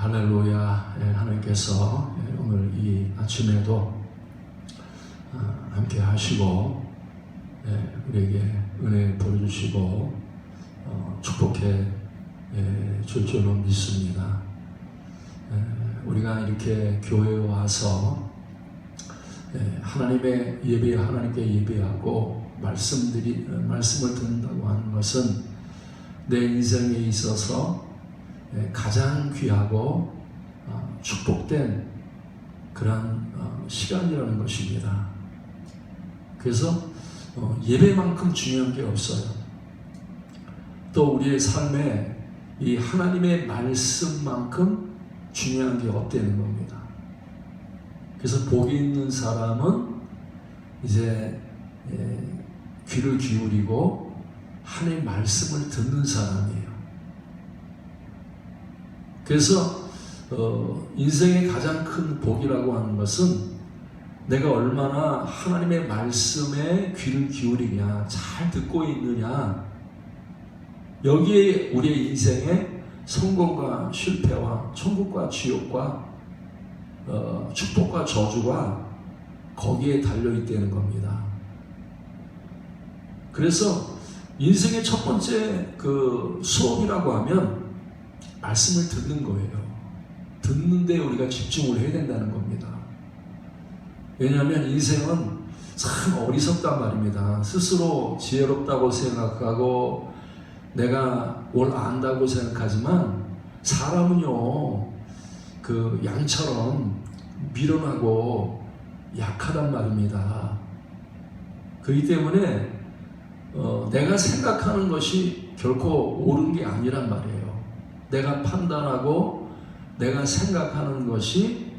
할렐루야. 하나님께서 오늘 이 아침에도 함께 하시고 우리에게 은혜 보여주시고 축복해 줄 줄로 믿습니다. 우리가 이렇게 교회에 와서 하나님의 예배, 하나님께 예배하고 말씀을 듣는다고 하는 것은 내 인생에 있어서 가장 귀하고 축복된 그런 시간이라는 것입니다. 그래서 예배만큼 중요한 게 없어요. 또 우리의 삶에 이 하나님의 말씀만큼 중요한 게 없다는 겁니다. 그래서 복이 있는 사람은 이제 귀를 기울이고 하나님의 말씀을 듣는 사람이에요. 그래서 인생의 가장 큰 복이라고 하는 것은 내가 얼마나 하나님의 말씀에 귀를 기울이냐, 잘 듣고 있느냐, 여기에 우리의 인생의 성공과 실패와 천국과 지옥과 축복과 저주가 거기에 달려있다는 겁니다. 그래서 인생의 첫 번째 그 수업이라고 하면 말씀을 듣는 거예요. 듣는데 우리가 집중을 해야 된다는 겁니다. 왜냐하면 인생은 참 어리석단 말입니다. 스스로 지혜롭다고 생각하고 내가 뭘 안다고 생각하지만 사람은요, 그 양처럼 미련하고 약하단 말입니다. 그렇기 때문에 내가 생각하는 것이 결코 옳은 게 아니란 말이에요. 내가 판단하고 내가 생각하는 것이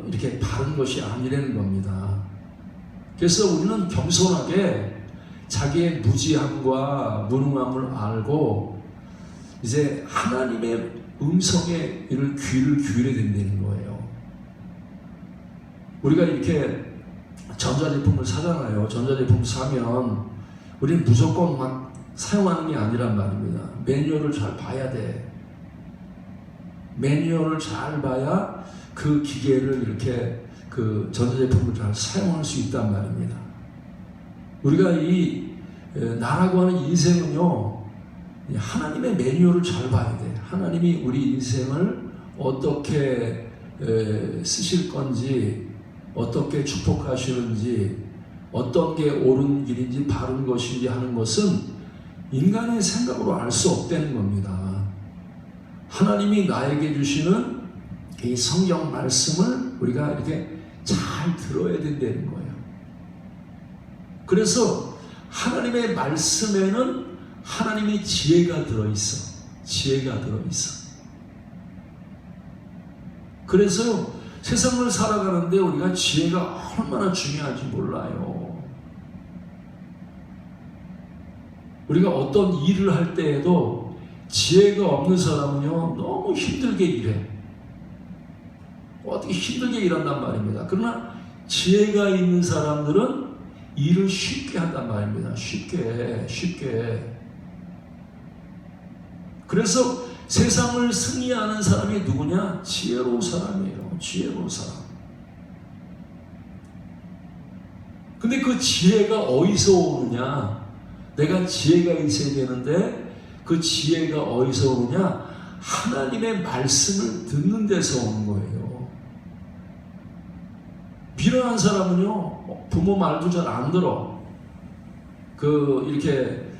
이렇게 바른 것이 아니라는 겁니다. 그래서 우리는 겸손하게 자기의 무지함과 무능함을 알고 이제 하나님의 음성에 귀를 기울여야 된다는 거예요. 우리가 이렇게 전자제품을 사잖아요. 전자제품 사면 우리는 무조건 막 사용하는 게 아니란 말입니다. 매뉴얼을 잘 봐야 돼. 매뉴얼을 잘 봐야 그 기계를 이렇게 그 전자제품을 잘 사용할 수 있단 말입니다. 우리가 나라고 하는 인생은요, 하나님의 매뉴얼을 잘 봐야 돼. 하나님이 우리 인생을 어떻게 쓰실 건지, 어떻게 축복하시는지, 어떤 게 옳은 길인지 바른 것인지 하는 것은 인간의 생각으로 알 수 없다는 겁니다. 하나님이 나에게 주시는 이 성경 말씀을 우리가 이렇게 잘 들어야 된다는 거예요. 그래서 하나님의 말씀에는 하나님의 지혜가 들어있어. 지혜가 들어있어. 그래서 세상을 살아가는데 우리가 지혜가 얼마나 중요한지 몰라요. 우리가 어떤 일을 할 때에도 지혜가 없는 사람은요, 너무 힘들게 일해. 어떻게 힘들게 일한단 말입니다. 그러나 지혜가 있는 사람들은 일을 쉽게 한단 말입니다. 쉽게. 그래서 세상을 승리하는 사람이 누구냐? 지혜로운 사람이에요. 지혜로운 사람. 근데 그 지혜가 어디서 오느냐? 내가 지혜가 있어야 되는데 그 지혜가 어디서 오느냐? 하나님의 말씀을 듣는 데서 오는 거예요. 미련한 사람은요, 부모 말도 잘 안 들어. 이렇게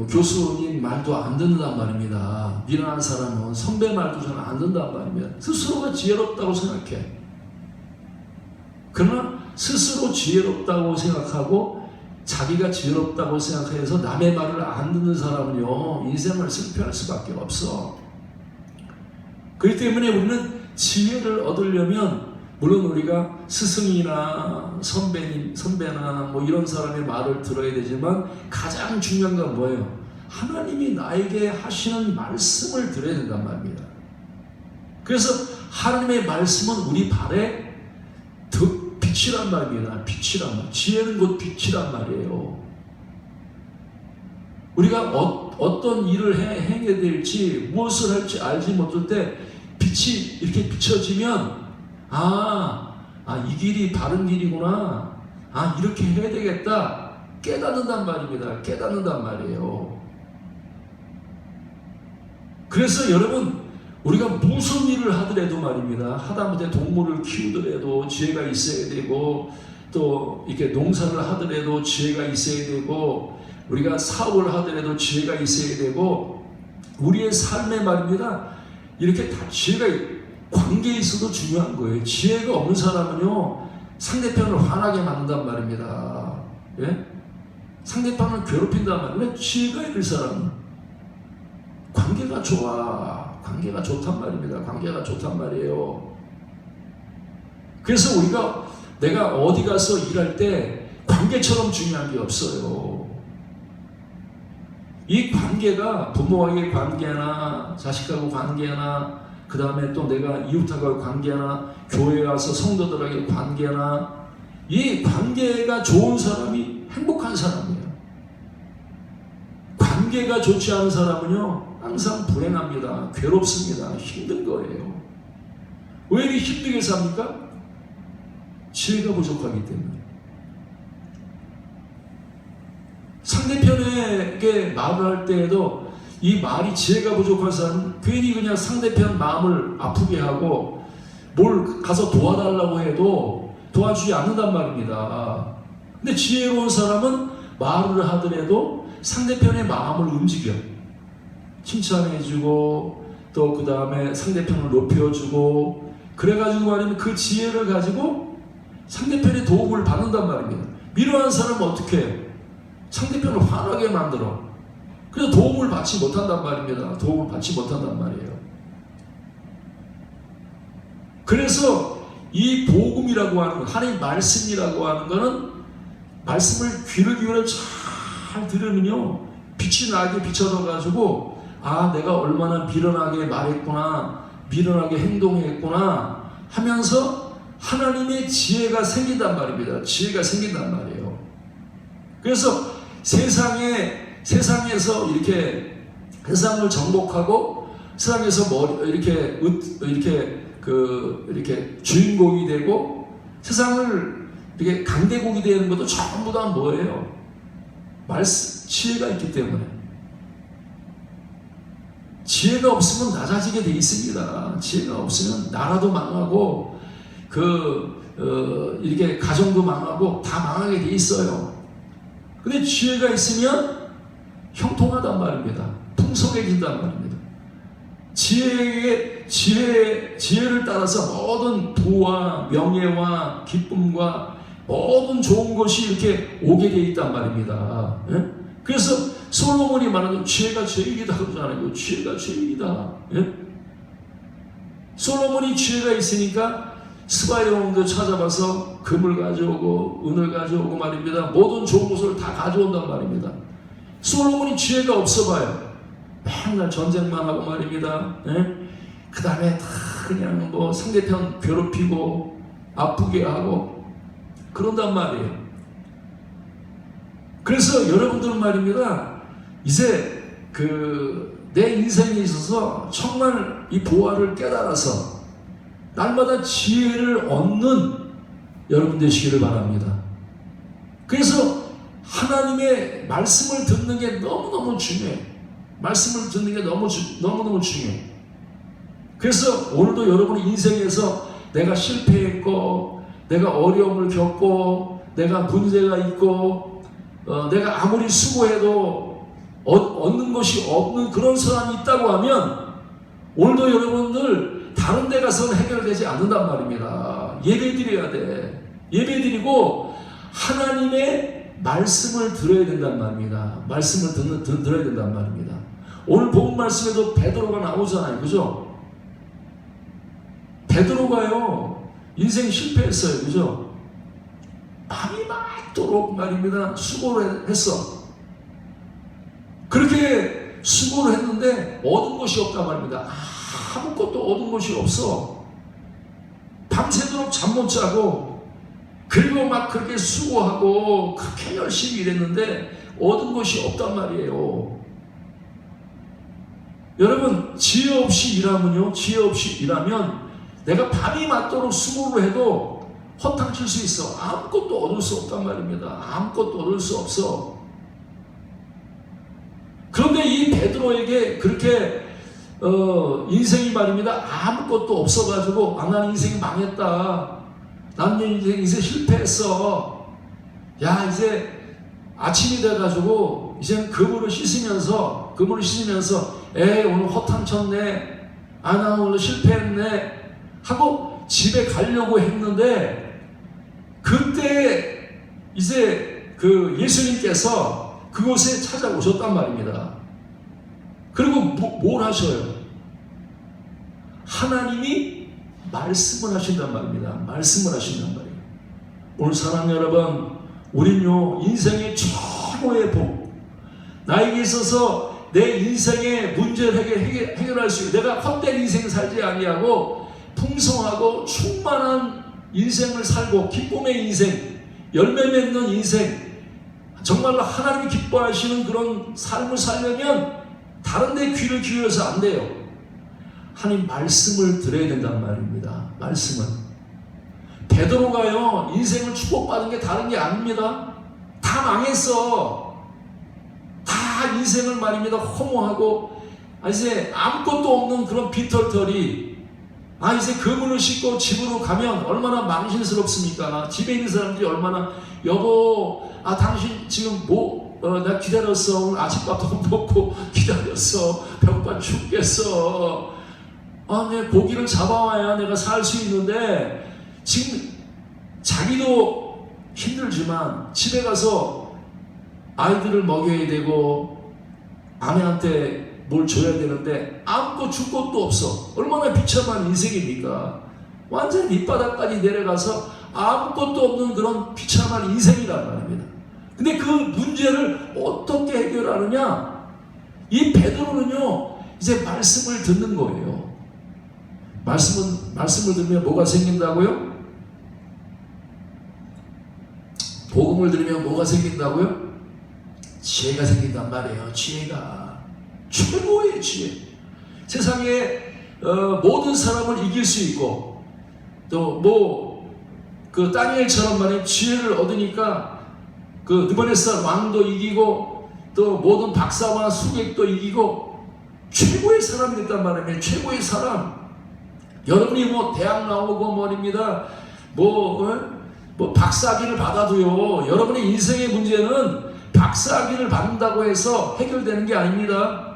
교수님 말도 안 듣는단 말입니다. 미련한 사람은 선배 말도 잘 안 듣는단 말입니다. 스스로가 지혜롭다고 생각해. 그러나 스스로 지혜롭다고 생각하고 자기가 지혜롭다고 생각해서 남의 말을 안 듣는 사람은요, 인생을 실패할 수밖에 없어. 그렇기 때문에 우리는 지혜를 얻으려면 물론 우리가 스승이나 선배나 뭐 이런 사람의 말을 들어야 되지만 가장 중요한 건 뭐예요? 하나님이 나에게 하시는 말씀을 들어야 된단 말입니다. 그래서 하나님의 말씀은 우리 발에 빛이란 말입니다. 빛이란 말. 지혜는 곧 빛이란 말이에요. 우리가 어떤 일을 행해야 될지 무엇을 할지 알지 못할 때 빛이 이렇게 비춰지면 이 길이 바른 길이구나, 이렇게 해야 되겠다 깨닫는단 말입니다. 깨닫는단 말이에요. 그래서 여러분, 우리가 무슨 일을 하더라도 말입니다. 하다못해 동물을 키우더라도 지혜가 있어야 되고, 또 이렇게 농사를 하더라도 지혜가 있어야 되고, 우리가 사업을 하더라도 지혜가 있어야 되고, 우리의 삶에 말입니다. 이렇게 다 지혜가 관계에 있어도 중요한 거예요. 지혜가 없는 사람은요, 상대편을 화나게 만든단 말입니다. 예? 상대편을 괴롭힌단 말이에요. 지혜가 있는 사람은 관계가 좋아. 관계가 좋단 말입니다. 관계가 좋단 말이에요. 그래서 내가 어디 가서 일할 때 관계처럼 중요한 게 없어요. 이 관계가 부모와의 관계나 자식하고 관계나, 그 다음에 또 내가 이웃하고 관계나, 교회에 와서 성도들에게 관계나, 이 관계가 좋은 사람이 행복한 사람이에요. 관계가 좋지 않은 사람은요, 항상 불행합니다. 괴롭습니다. 힘든 거예요. 왜 이렇게 힘들게 삽니까? 지혜가 부족하기 때문에. 상대편에게 말을 할 때에도 이 말이 지혜가 부족한 사람은 괜히 그냥 상대편 마음을 아프게 하고 뭘 가서 도와달라고 해도 도와주지 않는단 말입니다. 근데 지혜로운 사람은 말을 하더라도 상대편의 마음을 움직여. 칭찬해주고, 또 그 다음에 상대편을 높여주고, 그래가지고 말이면 그 지혜를 가지고 상대편의 도움을 받는단 말입니다. 미련한 사람은 어떻게 해요? 상대편을 화나게 만들어. 그래서 도움을 받지 못한단 말입니다. 도움을 받지 못한단 말이에요. 그래서 이 복음이라고 하는 것, 하나님 말씀이라고 하는 것은, 말씀을 귀를 기울여 잘 들으면요, 빛이 나게 비춰져가지고, 내가 얼마나 미련하게 말했구나, 미련하게 행동했구나 하면서 하나님의 지혜가 생긴단 말입니다. 지혜가 생긴단 말이에요. 그래서 세상에서 이렇게 세상을 정복하고, 세상에서 이렇게 주인공이 되고, 세상을 이렇게 강대국이 되는 것도 전부 다 뭐예요? 지혜가 있기 때문에. 지혜가 없으면 낮아지게 돼 있습니다. 지혜가 없으면 나라도 망하고, 이렇게 가정도 망하고 다 망하게 돼 있어요. 근데 지혜가 있으면 형통하단 말입니다. 풍성해진단 말입니다. 지혜를 따라서 모든 부와 명예와 기쁨과 모든 좋은 것이 이렇게 오게 돼 있단 말입니다. 예? 그래서 솔로몬이 말하는 지혜가 죄이다 그러잖아요. 지혜가 죄이다. 예? 솔로몬이 지혜가 있으니까 스바의 왕도 찾아봐서 금을 가져오고 은을 가져오고 말입니다. 모든 좋은 것을 다 가져온단 말입니다. 솔로몬이 지혜가 없어봐요. 맨날 전쟁만 하고 말입니다. 예? 그 다음에 다 그냥 상대편 괴롭히고 아프게 하고 그런단 말이에요. 그래서 여러분들은 말입니다. 이제 내 인생에 있어서 정말 이 보화를 깨달아서 날마다 지혜를 얻는 여러분 되시기를 바랍니다. 그래서 하나님의 말씀을 듣는 게 너무너무 중요해. 말씀을 듣는 게 너무너무 중요해. 그래서 오늘도 여러분의 인생에서 내가 실패했고, 내가 어려움을 겪고, 내가 문제가 있고, 내가 아무리 수고해도 얻는 것이 없는 그런 사람이 있다고 하면, 오늘도 여러분들 다른 데 가서는 해결되지 않는단 말입니다. 예배드려야 돼. 예배드리고 하나님의 말씀을 들어야 된단 말입니다. 말씀을 들어야 된단 말입니다. 오늘 본 말씀에도 베드로가 나오잖아요. 그죠? 베드로가요, 인생 실패했어요. 그죠? 밤이 맞도록 말입니다. 수고를 했어. 그렇게 수고를 했는데 얻은 것이 없단 말입니다. 아무것도 얻은 것이 없어. 밤새도록 잠 못 자고, 그리고 막 그렇게 수고하고 그렇게 열심히 일했는데 얻은 것이 없단 말이에요. 여러분, 지혜 없이 일하면요, 지혜 없이 일하면 내가 밤이 맞도록 수고를 해도 허탕칠 수 있어. 아무것도 얻을 수 없단 말입니다. 아무것도 얻을 수 없어. 그런데 이 베드로에게 그렇게 인생이 말입니다, 아무것도 없어가지고 나는 인생이 망했다, 나는 인생 실패했어, 야 이제 아침이 돼가지고 이제 그물을 씻으면서 에이 오늘 허탕쳤네, 아 나 오늘 실패했네 하고 집에 가려고 했는데, 그때 이제 그 예수님께서 그곳에 찾아오셨단 말입니다. 그리고 뭘 하셔요? 하나님이 말씀을 하신단 말입니다. 말씀을 하신단 말이에요. 오늘 사랑하는 여러분, 우린요 인생의 최고의 복, 나에게 있어서 내 인생의 문제를 해결할 수 있고, 내가 헛된 인생 살지 아니하고 풍성하고 충만한 인생을 살고 기쁨의 인생, 열매 맺는 인생, 정말로 하나님이 기뻐하시는 그런 삶을 살려면 다른 데 귀를 기울여서 안 돼요. 하나님 말씀을 들어야 된단 말입니다. 말씀을. 베드로가요 인생을 축복받은 게 다른 게 아닙니다. 다 망했어. 다 인생을 말입니다 허무하고, 이제 아무것도 없는 그런 빈털터리, 이제 그물을 싣고 집으로 가면 얼마나 망신스럽습니까? 집에 있는 사람들이 얼마나, 여보 당신 지금 나 기다렸어, 오늘 아침밥도 못 먹고 기다렸어, 배고파 죽겠어, 내 고기를 잡아와야 내가 살 수 있는데, 지금 자기도 힘들지만 집에 가서 아이들을 먹여야 되고 아내한테 뭘 줘야 되는데 아무것도 줄 것도 없어. 얼마나 비참한 인생입니까? 완전 밑바닥까지 내려가서 아무것도 없는 그런 비참한 인생이란 말입니다. 근데 그 문제를 어떻게 해결하느냐? 이 베드로는요 이제 말씀을 듣는 거예요. 말씀을 들으면 뭐가 생긴다고요? 복음을 들으면 뭐가 생긴다고요? 지혜가 생긴단 말이에요. 지혜가 최고의 지혜. 세상에 모든 사람을 이길 수 있고, 또 그 다니엘처럼 말이에요, 지혜를 얻으니까 그 느부갓네살 왕도 이기고 또 모든 박사와 수객도 이기고 최고의 사람이 됐단 말이에요. 최고의 사람. 여러분이 대학 나오고 말입니다, 박사학위를 받아도요, 여러분의 인생의 문제는 박사학위를 받는다고 해서 해결되는 게 아닙니다.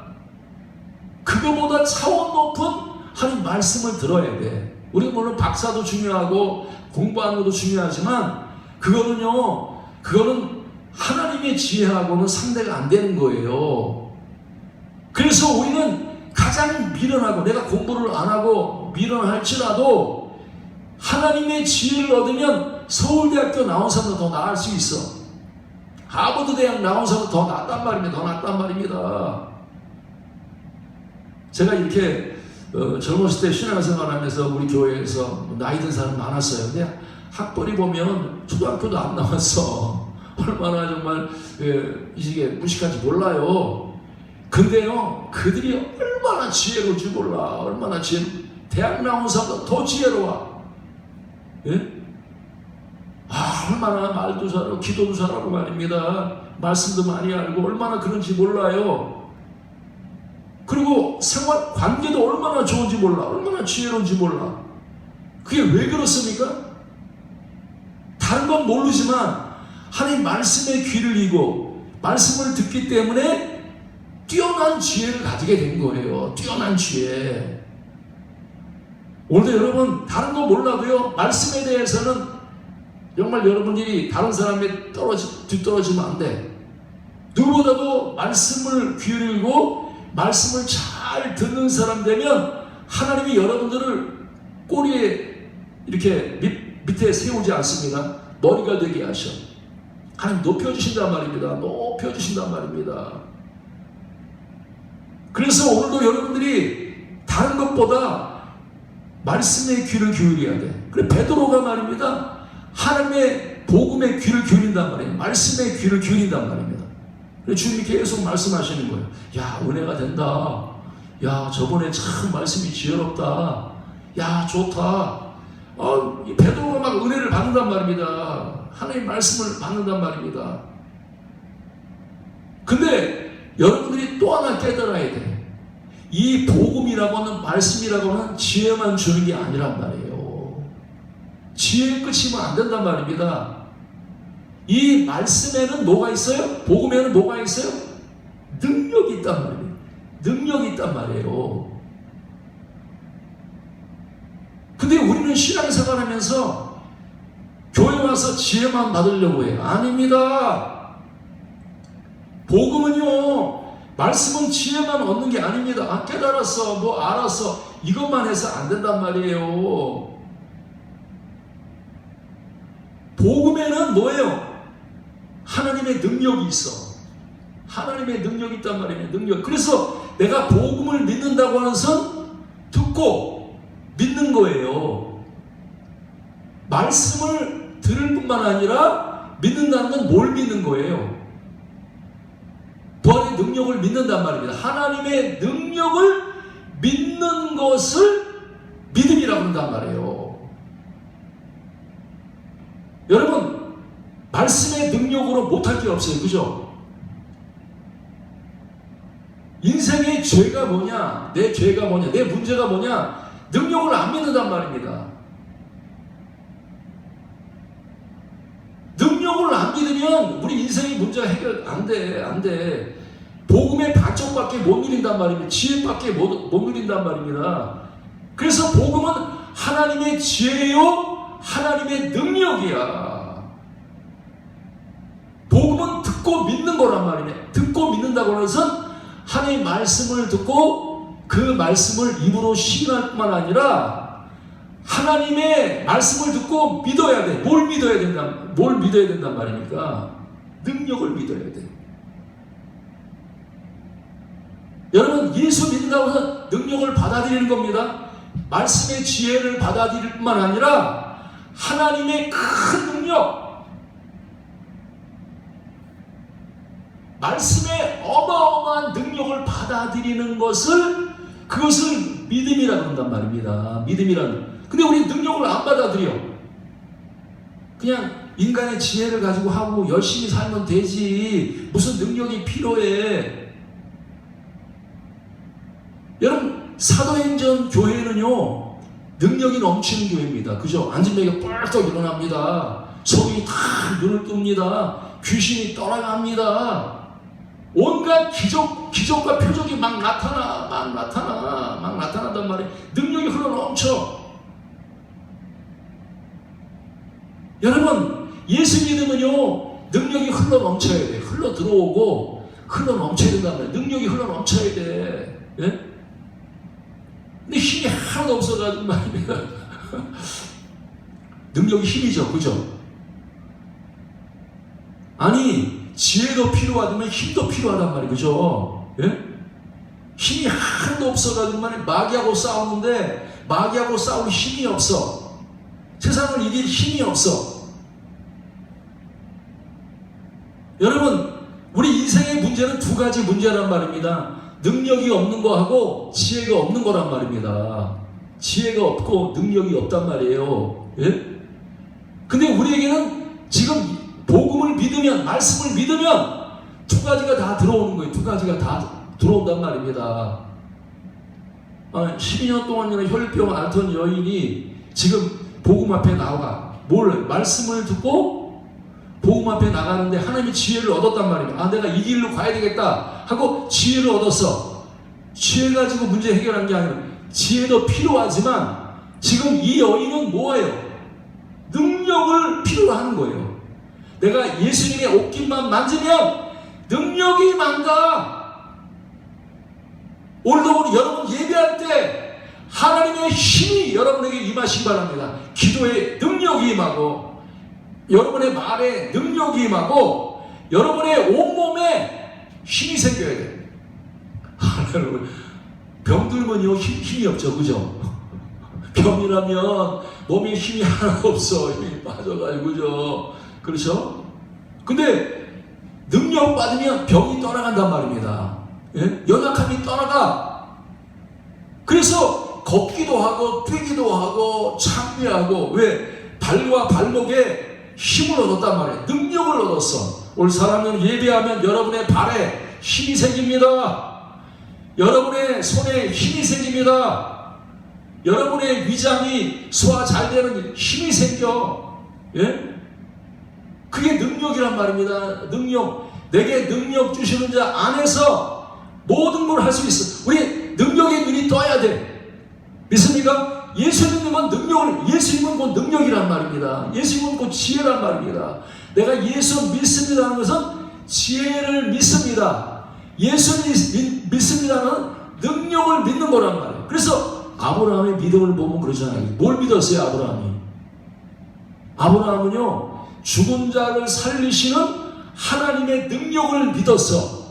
그거보다 차원 높은 하나님 말씀을 들어야 돼. 우리 물론 박사도 중요하고 공부하는 것도 중요하지만 그거는 하나님의 지혜하고는 상대가 안 되는 거예요. 그래서 우리는 가장 미련하고, 내가 공부를 안 하고 미련할지라도 하나님의 지혜를 얻으면 서울대학교 나온 사람도 더 나을 수 있어. 하버드 대학 나온 사람도 더 낫단 말입니다. 제가 이렇게 젊었을 때 신앙생활 하면서 우리 교회에서 나이 든 사람 많았어요. 근데 학벌이 보면 초등학교도 안 나왔어. 얼마나 정말 이게 무식한지 몰라요. 근데요 그들이 얼마나 지혜로운지 몰라. 얼마나 대학 나온 사람도 더 지혜로워. 예? 얼마나 말도 잘하고 기도도 잘하고 말입니다. 말씀도 많이 알고 얼마나 그런지 몰라요. 그리고 생활 관계도 얼마나 좋은지 몰라. 얼마나 지혜로운지 몰라. 그게 왜 그렇습니까? 다른 건 모르지만 하나님 말씀에 귀를 이고 말씀을 듣기 때문에 뛰어난 지혜를 가지게 된 거예요. 뛰어난 지혜. 오늘도 여러분 다른 거 몰라도요 말씀에 대해서는 정말 여러분들이 다른 사람에 뒤떨어지면 안 돼. 누구보다도 말씀을 기울이고 말씀을 잘 듣는 사람 되면 하나님이 여러분들을 꼬리에 이렇게 밑에 세우지 않습니다. 머리가 되게 하셔. 하나님 높여주신단 말입니다. 높여주신단 말입니다. 그래서 오늘도 여러분들이 다른 것보다 말씀에 귀를 기울여야 돼. 그래 베드로가 말입니다, 하나님의 복음에 귀를 기울인단 말이에요. 말씀에 귀를 기울인단 말입니다. 주님이 계속 말씀하시는 거예요. 야 은혜가 된다. 야, 저번에 참 말씀이 지혜롭다. 야, 좋다. 베드로가 막 은혜를 받는단 말입니다. 하나님 말씀을 받는단 말입니다. 근데 여러분들이 또 하나 깨달아야 돼. 이 복음이라고 하는, 말씀이라고 하는 지혜만 주는 게 아니란 말이에요. 지혜에 끝이면 안 된단 말입니다. 이 말씀에는 뭐가 있어요? 복음에는 뭐가 있어요? 능력이 있단 말이에요. 능력이 있단 말이에요. 근데 우리는 신앙생활하면서 교회 와서 지혜만 받으려고 해요. 아닙니다. 복음은요, 말씀은 지혜만 얻는 게 아닙니다. 깨달았어, 뭐 알았어, 이것만 해서 안 된단 말이에요. 복음에는 뭐예요? 하나님의 능력이 있어. 하나님의 능력이 있단 말이에요. 능력. 그래서 내가 복음을 믿는다고 하는 선 듣고 믿는 거예요. 말씀을 들을 뿐만 아니라 믿는다는 건 뭘 믿는 거예요? 부활의 능력을 믿는단 말입니다. 하나님의 능력을 믿는 것을 믿음이라고 한단 말이에요. 여러분, 말씀의 능력으로 못할 게 없어요. 그죠? 인생의 죄가 뭐냐? 내 죄가 뭐냐? 내 문제가 뭐냐? 능력을 안 믿는단 말입니다. 능력을 안 믿으면 우리 인생의 문제가 해결 안 돼. 안 돼. 복음의 반쪽밖에 못 누린단 말입니다. 지혜밖에 못 누린단 말입니다. 그래서 복음은 하나님의 지혜요, 하나님의 능력이야. 복음은 듣고 믿는 거란 말이네. 듣고 믿는다고 하는 것은 하나님의 말씀을 듣고 그 말씀을 입으로 시인할 뿐만 아니라 하나님의 말씀을 듣고 믿어야 돼. 뭘 믿어야 된단 말입니까? 능력을 믿어야 돼. 여러분, 예수 믿는다고 해서 능력을 받아들이는 겁니다. 말씀의 지혜를 받아들일 뿐만 아니라 하나님의 큰 능력, 말씀의 어마어마한 능력을 받아들이는 그것을 믿음이라고 한단 말입니다. 믿음이라는. 근데 우리 능력을 안 받아들여. 그냥 인간의 지혜를 가지고 하고 열심히 살면 되지. 무슨 능력이 필요해. 여러분, 사도행전 교회는요, 능력이 넘치는 교회입니다. 그죠? 앉은 배가 뻘떡 일어납니다. 성이 다 눈을 뜹니다. 귀신이 떠나갑니다. 온갖 기적과 표적이 막 나타난단 말이에요. 능력이 흘러넘쳐. 여러분, 예수 믿으면요, 능력이 흘러넘쳐야 돼. 흘러들어오고 흘러넘쳐야 된단 말이에요. 능력이 흘러넘쳐야 돼. 예? 근데 힘이 하나도 없어가지고 말입니다. 능력이 힘이죠. 그죠? 아니, 지혜도 필요하다면 힘도 필요하단 말이에요. 그죠? 예? 힘이 하나도 없어가지고 말이에요. 마귀하고 싸우는데 마귀하고 싸울 힘이 없어. 세상을 이길 힘이 없어. 여러분, 우리 인생의 문제는 두 가지 문제란 말입니다. 능력이 없는 거하고 지혜가 없는 거란 말입니다. 지혜가 없고 능력이 없단 말이에요. 예? 근데 우리에게는 지금 복음을 믿으면, 말씀을 믿으면 두 가지가 다 들어오는 거예요. 두 가지가 다 들어온단 말입니다. 12년 동안이나 혈병 앓던 여인이 지금 복음 앞에 나와. 말씀을 듣고 복음 앞에 나가는데 하나님의 지혜를 얻었단 말입니다. 내가 이 길로 가야 되겠다 하고 지혜를 얻었어. 지혜 가지고 문제 해결한 게 아니라 지혜도 필요하지만 지금 이 여인은 뭐예요? 능력을 필요로 하는 거예요. 내가 예수님의 옷깃만 만지면 능력이 임한다. 오늘도 우리 여러분 예배할 때 하나님의 힘이 여러분에게 임하시기 바랍니다. 기도에 능력이 임하고 여러분의 말에 능력이 임하고 여러분의 온몸에 힘이 생겨야 돼. 여러분, 병들면요 힘이 없죠. 그죠? 병이라면 몸에 힘이 하나도 없어. 힘이 빠져가지고. 그죠? 그렇죠? 근데 능력 받으면 병이 떠나간단 말입니다. 예? 연약함이 떠나가. 그래서 걷기도 하고 뛰기도 하고 창리하고 왜 발과 발목에 힘을 얻었단 말이에요. 능력을 얻었어. 오늘 사랑하는 예배하면 여러분의 발에 힘이 생깁니다. 여러분의 손에 힘이 생깁니다. 여러분의 위장이 소화 잘 되는 힘이 생겨. 예? 그게 능력이란 말입니다. 능력. 내게 능력 주시는 자 안에서 모든 걸 할 수 있어. 우리 능력의 눈이 떠야 돼. 믿습니까? 예수님은 예수님은 곧 능력이란 말입니다. 예수님은 곧 지혜란 말입니다. 내가 예수 믿습니다는 것은 지혜를 믿습니다. 예수 믿습니다는 능력을 믿는 거란 말이에요. 그래서 아브라함의 믿음을 보면 그러잖아요. 뭘 믿었어요, 아브라함이? 아브라함은요, 죽은 자를 살리시는 하나님의 능력을 믿었어.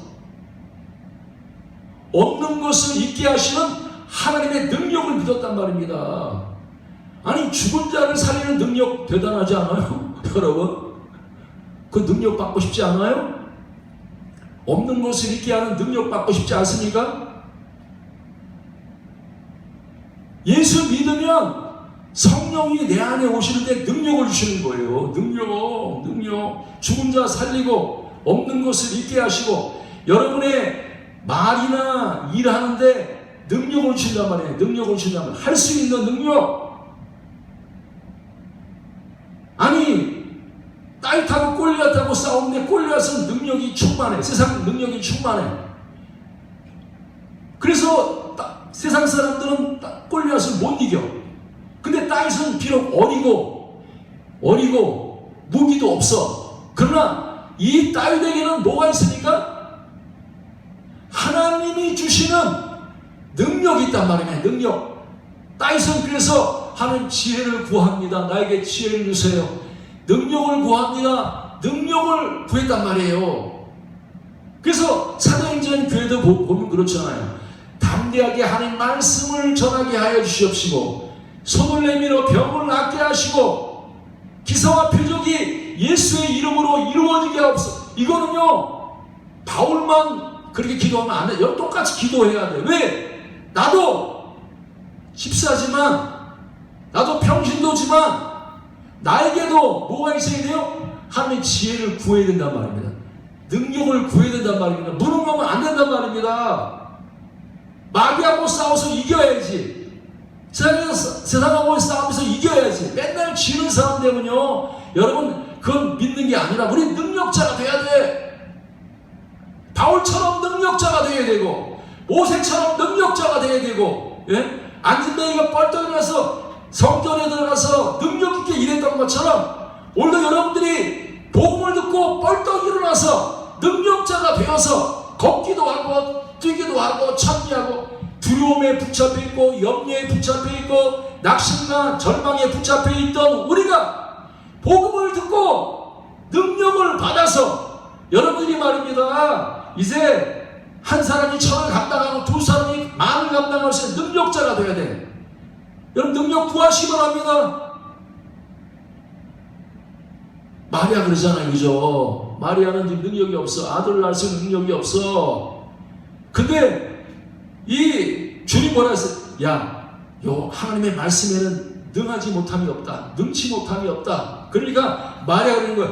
없는 것을 있게 하시는 하나님의 능력을 믿었단 말입니다. 아니, 죽은 자를 살리는 능력 대단하지 않아요? 여러분, 그 능력 받고 싶지 않아요? 없는 것을 있게 하는 능력 받고 싶지 않습니까? 예수 믿으면 성령이 내 안에 오시는데 능력을 주시는 거예요. 능력. 죽은 자 살리고 없는 것을 있게 하시고 여러분의 말이나 일하는데 능력을 주신단 말이에요. 능력을 주신단 말이에요. 할 수 있는 능력. 아니, 딸 타고 골리앗하고 싸우는데 골리앗은 능력이 충만해. 세상 능력이 충만해. 그래서 세상 사람들은 골리앗을 못 이겨. 근데 다윗은 비록 어리고 무기도 없어. 그러나 이 다윗에게는 뭐가 있으니까? 하나님이 주시는 능력이 있단 말이에요. 능력. 다윗은 그래서 하나님 지혜를 구합니다. 나에게 지혜를 주세요. 능력을 구합니다. 능력을 구했단 말이에요. 그래서 사도행전 교회도 보면 그렇잖아요. 담대하게 하나님 말씀을 전하게 하여 주시옵시고 손을 내밀어 병을 낫게 하시고 기사와 표적이 예수의 이름으로 이루어지게 하옵소서. 이거는요, 바울만 그렇게 기도하면 안 돼. 똑같이 기도해야 돼. 왜? 나도 집사지만, 나도 평신도지만 나에게도 뭐가 있어야 돼요? 하나님의 지혜를 구해야 된단 말입니다. 능력을 구해야 된단 말입니다. 무능하면 안 된단 말입니다. 마귀하고 싸워서 이겨야지. 세상하고 싸우면서 이겨야지. 맨날 지는 사람 되면요, 여러분, 그건 믿는 게 아니라 우리 능력자가 돼야 돼. 바울처럼 능력자가 돼야 되고 모세처럼 능력자가 돼야 되고, 예? 안진뱅이가 뻘떡 일어나서 성전에 들어가서 능력 있게 일했던 것처럼 오늘도 여러분들이 복음을 듣고 뻘떡 일어나서 능력자가 되어서 걷기도 하고 뛰기도 하고 찬미하고 두려움에 붙잡혀 있고 염려에 붙잡혀 있고 낙심과 절망에 붙잡혀 있던 우리가 복음을 듣고 능력을 받아서 여러분들이 말입니다. 이제 한 사람이 1000을 감당하고 두 사람이 10,000을 감당할 수 있는 능력자가 돼야 돼. 여러분 능력 구하시기 바랍니다. 마리아 그러잖아요. 그죠? 마리아는 지금 능력이 없어. 아들을 낳을 수 있는 능력이 없어. 근데 이 주님 뭐라 했어요? 야, 요 하나님의 말씀에는 능하지 못함이 없다. 능치 못함이 없다. 그러니까 마리아가 그러는 거야.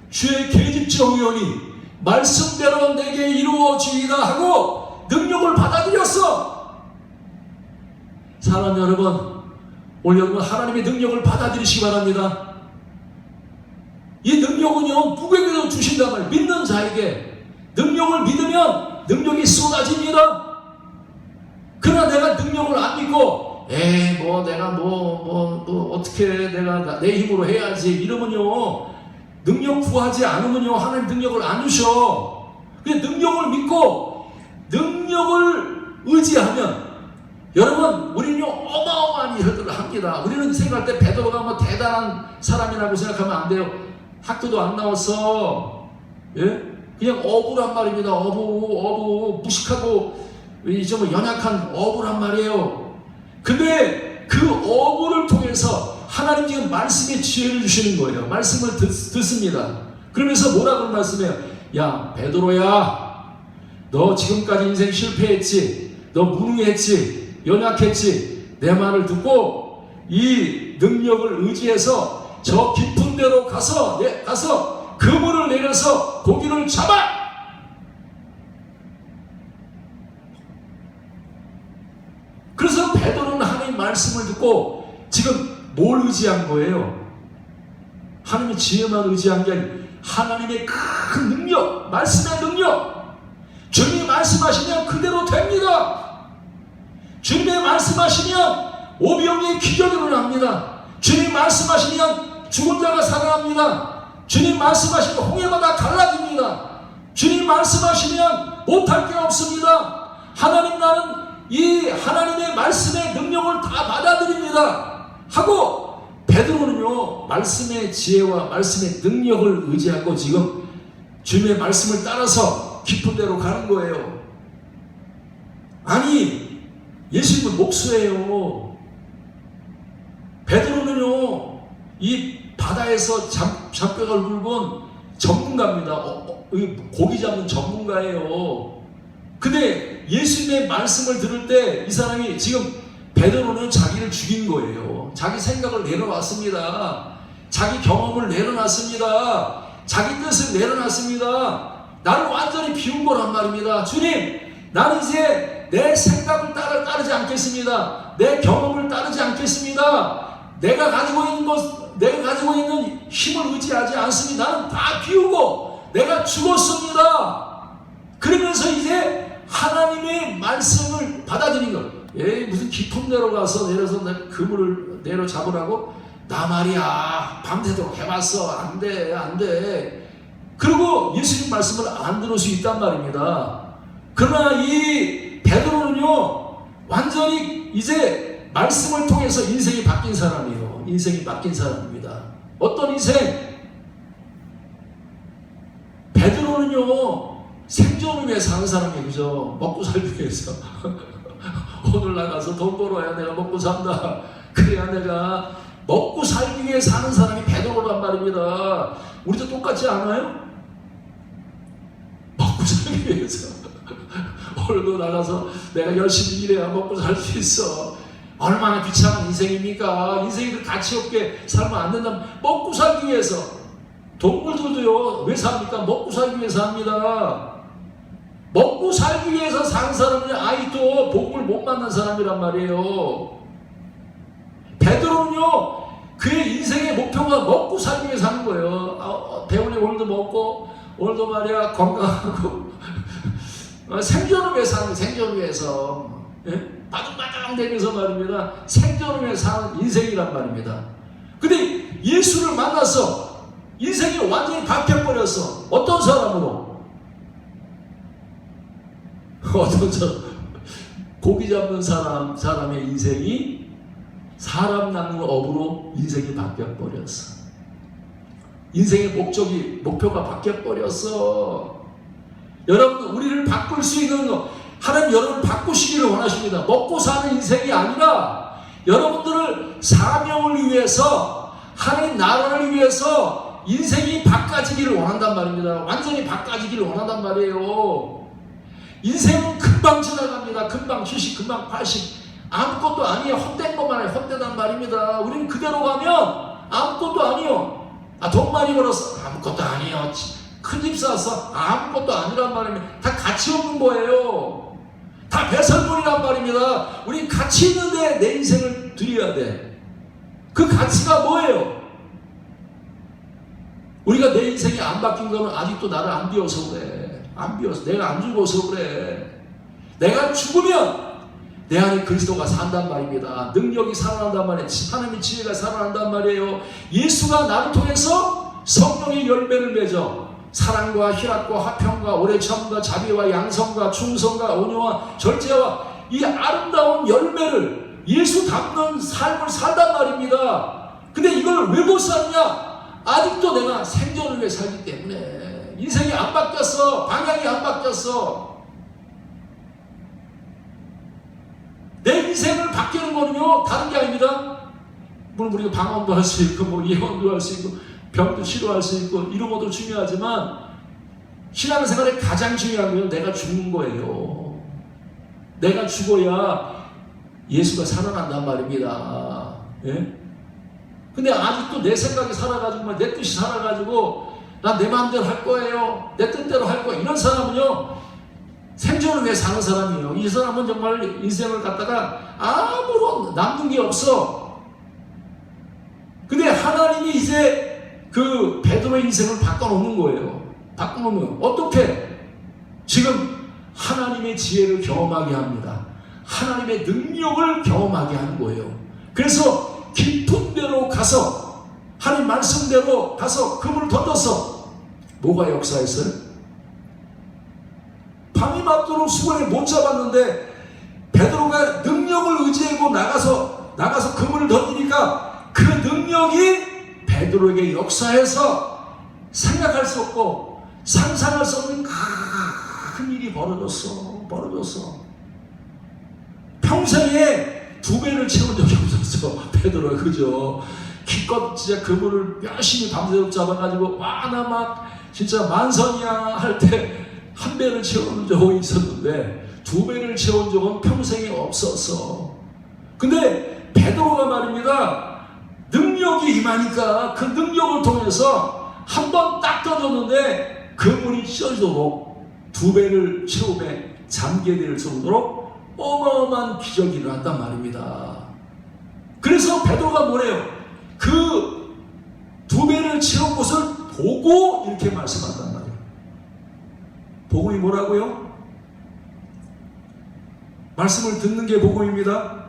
주의 계집정의원이 말씀대로 내게 이루어지이다 하고 능력을 받아들였어. 사랑하는 여러분, 오늘 여러분 하나님의 능력을 받아들이시기 바랍니다. 이 능력은요, 누구에게도 주신단 말이에요. 믿는 자에게. 능력을 믿으면 능력이 쏟아집니다. 그러나 내가 능력을 안 믿고 내가 어떻게 내가 내 힘으로 해야지 이러면요, 능력 구하지 않으면요, 하나님 능력을 안 주셔. 근데 능력을 믿고 능력을 의지하면 여러분, 우리는요 어마어마한 일들을 합니다. 우리는 생각할 때 베드로가 뭐 대단한 사람이라고 생각하면 안 돼요. 학교도 안 나왔어. 예? 그냥 어부란 말입니다. 어부 무식하고 좀 연약한 어부란 말이에요. 근데 그 어부를 통해서 하나님 지금 말씀에 지혜를 주시는 거예요. 말씀을 듣습니다. 그러면서 뭐라고 말씀해요? 야, 베드로야, 너 지금까지 인생 실패했지? 너 무능했지? 연약했지. 내 말을 듣고 이 능력을 의지해서 저 깊은 데로 가서 그물을 내려서 고기를 잡아. 그래서 베드로는 하나님 말씀을 듣고 지금 뭘 의지한 거예요? 하나님의 지혜만 의지한 게 아니라 하나님의 큰 능력, 말씀의 능력. 주님이 말씀하시면 그대로 됩니다. 주님이 말씀하시면 오병이의 기적이 일어납니다. 주님이 말씀하시면 죽은 자가 살아납니다. 주님 말씀하시면 홍해바다 갈라집니다. 주님 말씀하시면 못할 게 없습니다. 하나님, 나는 이 하나님의 말씀의 능력을 다 받아들입니다 하고 베드로는요, 말씀의 지혜와 말씀의 능력을 의지하고 지금 주님의 말씀을 따라서 깊은 데로 가는 거예요. 아니, 예수님은 목수예요. 베드로는요, 이 바다에서 잡혀갈 물건 전문가입니다. 고기 잡는 전문가예요. 근데 예수님의 말씀을 들을 때 이 사람이 지금 베드로는 자기를 죽인 거예요. 자기 생각을 내려놨습니다. 자기 경험을 내려놨습니다. 자기 뜻을 내려놨습니다. 나를 완전히 비운 거란 말입니다. 주님, 나는 이제 내 생각을 따르지 않겠습니다. 내 경험을 따르지 않겠습니다. 내가 가지고 있는 힘을 의지하지 않습니다. 나는 다 비우고 내가 죽었습니다. 그러면서 이제 하나님의 말씀을 받아들인 것. 무슨 깊은 데로 가서 내려서 그물을 내려 잡으라고? 나 말이야, 밤새도록 해봤어. 안 돼. 그리고 예수님 말씀을 안 들을 수 있단 말입니다. 그러나 이 베드로는요, 완전히 이제 말씀을 통해서 인생이 바뀐 사람이에요. 인생이 바뀐 사람입니다. 어떤 인생? 베드로는요, 생존을 위해 사는 사람이에요. 그죠? 먹고 살기 위해서. 오늘 나가서 돈 벌어야 내가 먹고 산다. 그래야 내가 먹고 살기 위해 사는 사람이 베드로란 말입니다. 우리도 똑같지 않아요? 먹고 살기 위해서. 오늘도 나가서 내가 열심히 일해야 먹고 살 수 있어. 얼마나 귀찮은 인생입니까? 인생이 그 가치 없게 살면 안 된다. 먹고 살기 위해서. 동물들도요, 왜 삽니까? 먹고 살기 위해서 삽니다. 먹고 살기 위해서 사는 사람은 아이도 복을 못 만난 사람이란 말이에요. 베드로는요, 그의 인생의 목표가 먹고 살기 위해서 사는 거예요. 배우니 오늘도 먹고, 오늘도 말이야, 건강하고, 생존을 위해서 사는 거예요. 생존을 위해서. 바둥바둥 되면서 말입니다. 생존을 위해서 사는 인생이란 말입니다. 근데 예수를 만나서 인생이 완전히 바뀌어버렸어. 어떤 사람으로? 어떤 사람? 고기 잡는 사람의 인생이 사람 낚는 업으로 인생이 바뀌어버렸어. 인생의 목표가 바뀌어버렸어. 여러분, 우리를 바꿀 수 있는 거, 하나님 여러분을 바꾸시기를 원하십니다. 먹고 사는 인생이 아니라 여러분들을 사명을 위해서, 하나님 나라를 위해서 인생이 바꿔지기를 원한단 말입니다. 완전히 바꿔지기를 원한단 말이에요. 인생은 금방 지나갑니다. 금방 70, 금방 80. 아무것도 아니에요. 헛된 것만 해요. 헛되단 말입니다. 우리는 그대로 가면 아무것도 아니에요. 돈 많이 벌었어. 아무것도 아니에요. 큰 집 샀어. 아무것도 아니란 말입니다. 다 가치 없는 거예요. 다 배설물이란 말입니다. 우린 가치 있는데 내 인생을 드려야 돼. 그 가치가 뭐예요? 우리가 내 인생이 안 바뀐 거는 아직도 나를 안 비워서 그래. 안 비워서, 내가 안 죽어서 그래. 내가 죽으면 내 안에 그리스도가 산단 말입니다. 능력이 살아난단 말이에요. 하나님의 지혜가 살아난단 말이에요. 예수가 나를 통해서 성령의 열매를 맺어 사랑과 희락과 화평과 오래 참음과 자비와 양성과 충성과 온유와 절제와 이 아름다운 열매를, 예수 닮는 삶을 산단 말입니다. 근데 이걸 왜 못 사느냐? 아직도 내가 생존을 위해 살기 때문에. 인생이 안 바뀌었어. 방향이 안 바뀌었어. 내 인생을 바뀌는 거는요, 다른 게 아닙니다. 물론 우리가 방언도 할 수 있고, 예언도 할 수 있고, 병도 치료할 수 있고, 이런 것도 중요하지만, 신앙생활에 가장 중요한 건 내가 죽는 거예요. 내가 죽어야 예수가 살아난단 말입니다. 예? 근데 아직도 내 생각이 살아가지고 내 뜻이 살아가지고 나 내 마음대로 할 거예요, 내 뜻대로 할 거예요, 이런 사람은요 생존을 위해 사는 사람이에요. 이 사람은 정말 인생을 갖다가 아무런 남는 게 없어. 근데 하나님이 이제 그 베드로의 인생을 바꿔놓는 거예요. 바꿔놓으면 어떻게? 지금 하나님의 지혜를 경험하게 합니다. 하나님의 능력을 경험하게 하는 거예요. 그래서 깊은 데로 가서 하나님 말씀대로 가서 그물을 던졌어. 뭐가 역사했어요? 밤이 맞도록 수건을 못 잡았는데 베드로가 능력을 의지하고 나가서 그물을 던지니까 그 능력이 베드로에게 역사해서 생각할 수 없고 상상할 수 없는 큰 일이 벌어졌어. 평생에 2배를 채운 적이 없었어 베드로가. 그죠? 기껏 진짜 그물을 열심히 밤새도록 잡아가지고 와 나 막 진짜 만선이야 할 때 1배를 채운 적은 있었는데 2배를 채운 적은 평생에 없었어. 근데 베드로가 말입니다, 능력이 임하니까 그 능력을 통해서 한 번 딱 던졌는데 그물이 찢어지도록 2배를 채우며 잠기게 될 정도로 어마어마한 기적이 일어났단 말입니다. 그래서 베드로가 뭐래요? 그 2배를 채운 것을 보고 이렇게 말씀한단 말이에요. 복음이 뭐라고요? 말씀을 듣는 게 복음입니다.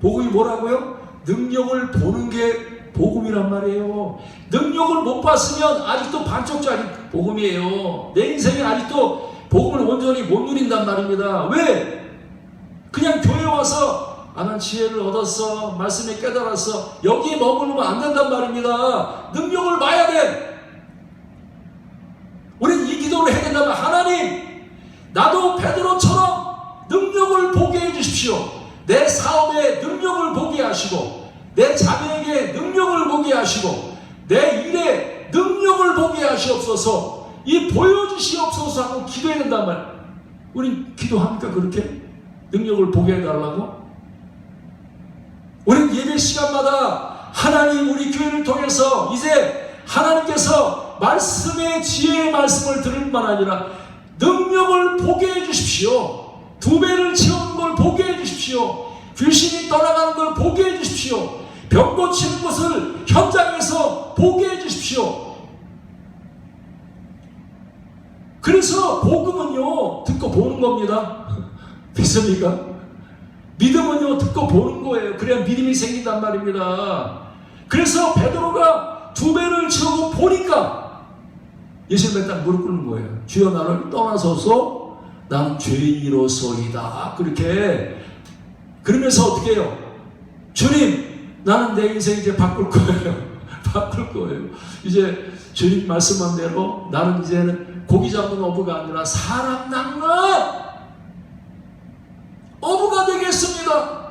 복음이 뭐라고요? 능력을 보는 게 복음이란 말이에요. 능력을 못 봤으면 아직도 반쪽짜리 복음이에요. 내 인생에 아직도 복음을 온전히 못 누린단 말입니다. 왜? 그냥 교회 와서 난 지혜를 얻었어, 말씀에 깨달았어, 여기에 머무르면 안 된단 말입니다. 능력을 봐야 돼. 우린 이 기도를 해야 된다면, 하나님 나도 베드로처럼 능력을 보게 해주십시오. 내 사업에 능력을 보게 하시고, 내 자녀에게 능력을 보게 하시고, 내 일에 능력을 보게 하시옵소서. 이 보여주시옵소서 하고 기도해야 된단 말이에요. 우린 기도합니까 그렇게? 능력을 보게 해달라고? 우린 예배 시간마다 하나님 우리 교회를 통해서 이제 하나님께서 말씀의 지혜의 말씀을 들을 뿐만 아니라 능력을 보게 해주십시오. 2배를 채우는 걸 보게 해주십시오. 귀신이 떠나가는 걸 보게 해주십시오. 병 고치는 것을 현장에서 보게 해주십시오. 그래서 복음은요 듣고 보는 겁니다. 믿습니까? 믿음은요 듣고 보는 거예요. 그래야 믿음이 생긴단 말입니다. 그래서 베드로가 2배를 채우고 보니까 예수님의 딱 무릎 꿇는 거예요. 주여 나를 떠나소서, 나는 죄인이로소이다. 그렇게. 그러면서 어떻게 해요? 주님 나는 내 인생 이제 바꿀 거예요. 바꿀 거예요. 이제 주님 말씀한 대로 나는 이제는 고기 잡는 어부가 아니라 사람 낚는 어부가 되겠습니다.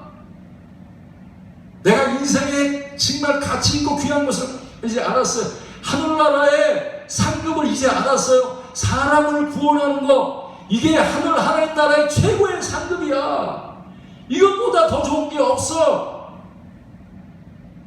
내가 인생에 정말 가치 있고 귀한 것을 이제 알았어요. 하늘나라의 상급을 이제 알았어요. 사람을 구원하는 거, 이게 하나님 나라의 최고의 상급이야. 이것보다 더 좋은 게 없어.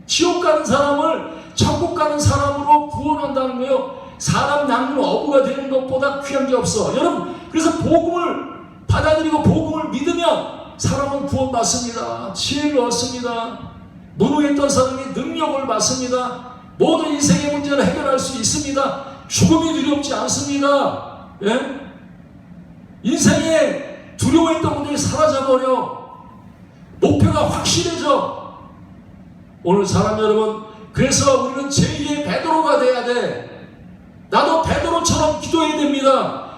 지옥 가는 사람을 천국 가는 사람으로 구원한다는 거예요. 사람 낚는 어부가 되는 것보다 귀한 게 없어. 여러분, 그래서 복음을 받아들이고 복음을 믿으면 사람은 구원받습니다. 지혜를 얻습니다. 무능했던 사람이 능력을 받습니다. 모든 인생의 문제를 해결할 수 있습니다. 죽음이 두렵지 않습니다. 예? 인생에 두려워했던 것들이 사라져버려. 목표가 확실해져. 오늘 사람 여러분, 그래서 우리는 제2의 베드로가 돼야 돼. 나도 베드로처럼 기도해야 됩니다.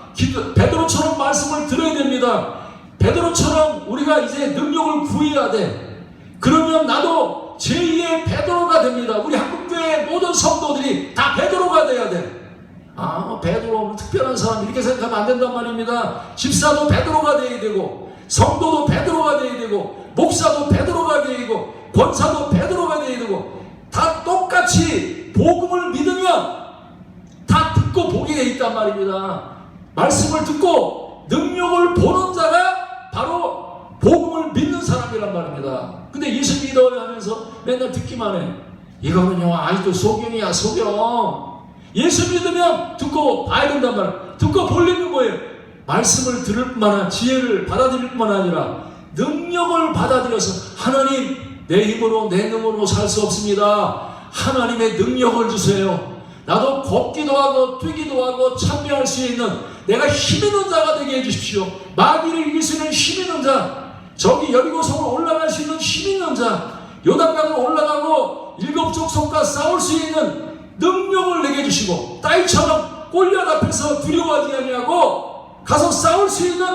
베드로처럼 말씀을 들어야 됩니다. 베드로처럼 우리가 이제 능력을 구해야 돼. 그러면 나도 제2의 베드로가 됩니다. 우리 한국교회 모든 성도들이 다 베드로가 돼야 돼. 베드로 특별한 사람 이렇게 생각하면 안 된단 말입니다. 집사도 베드로가 돼야 되고, 성도도 베드로가 돼야 되고, 목사도 베드로가 돼야 되고, 권사도 베드로가 돼야 되고, 다 똑같이 복음을 믿으면 다 듣고 보게 돼 있단 말입니다. 말씀을 듣고 능력을 보는 자가 바로 복음을 믿는 사람이란 말입니다. 근데 예수 믿어요 하면서 맨날 듣기만 해. 이거는요 아직도 소경이야 소경. 예수 믿으면 듣고 봐야 된단 말이에요. 듣고 볼리는 거예요. 말씀을 들을 뿐만 아니라 지혜를 받아들일 뿐만 아니라 능력을 받아들여서 하나님 내 힘으로 내 능으로 살 수 없습니다. 하나님의 능력을 주세요. 나도 걷기도 하고 뛰기도 하고 참여할 수 있는 내가 힘 있는 자가 되게 해주십시오. 마귀를 이길 수 있는 힘 있는 자, 저기 여리고성을 올라갈 수 있는 힘 있는 자, 요단강을 올라가고 일곱 족속과 싸울 수 있는 능력을 내게 주시고 따위처럼 골리앗 앞에서 두려워하지 아니하고 가서 싸울 수 있는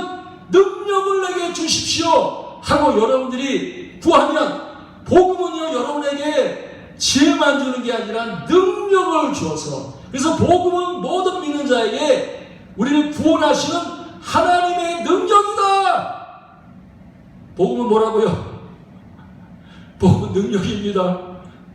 능력을 내게 주십시오 하고 여러분들이 구하면 복음은요 여러분에게 지혜만 주는 게 아니라 능력을 주어서, 그래서 복음은 모든 믿는 자에게 우리를 구원하시는 하나님의 능력이다. 복음은 뭐라고요? 복음은 능력입니다.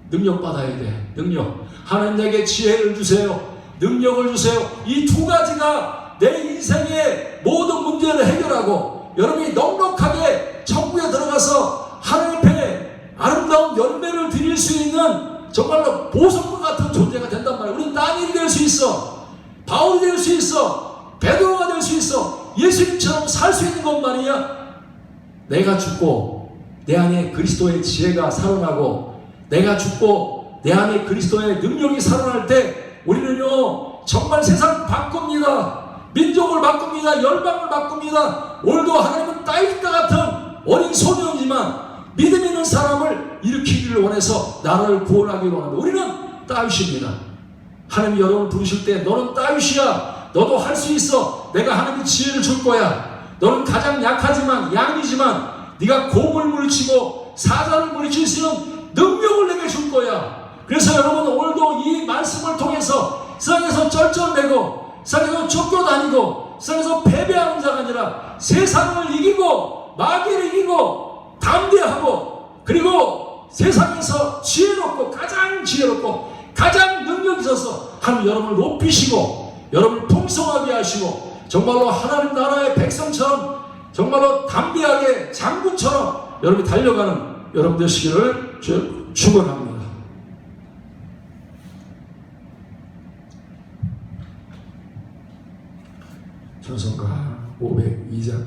능력 받아야 돼. 능력. 하나님 내게 지혜를 주세요. 능력을 주세요. 이 두 가지가 내 인생의 모든 문제를 해결하고 여러분이 넉넉하게 천국에 들어가서 하나님 앞에 아름다운 열매를 드릴 수 있는 정말로 보석과 같은 존재가 된단 말이에요. 우리는 다니엘이 될 수 있어. 바울이 될 수 있어. 베드로가 될 수 있어. 예수님처럼 살 수 있는 것만이야. 내가 죽고 내 안에 그리스도의 지혜가 살아나고 내가 죽고 내 안에 그리스도의 능력이 살아날 때 우리는요 정말 세상 바꿉니다. 민족을 바꿉니다. 열방을 바꿉니다. 오늘도 하나님은 다윗과 같은 어린 소년이지만 믿음 있는 사람을 일으키기를 원해서 나라를 구원하기를 원합니다. 우리는 다윗입니다. 하나님이 여러분을 부르실 때 너는 다윗이야. 너도 할 수 있어. 내가 하나님의 지혜를 줄 거야. 너는 가장 약하지만 양이지만 네가 곰을 물리치고 사자를 물리칠 수 있는 능력을 내게 줄 거야. 그래서 여러분 오늘도 이 말씀을 통해서 세상에서 쩔쩔매고 세상에서 쫓겨다니고 세상에서 패배하는 자가 아니라 세상을 이기고 마귀를 이기고 담대하고 그리고 세상에서 지혜롭고 가장 지혜롭고 가장 능력 있어서 하나님 여러분을 높이시고 여러분을 풍성하게 하시고 정말로 하나님 나라의 백성처럼 정말로 담대하게 장군처럼 여러분이 달려가는 여러분 되시기를 축원합니다. 찬송가 502장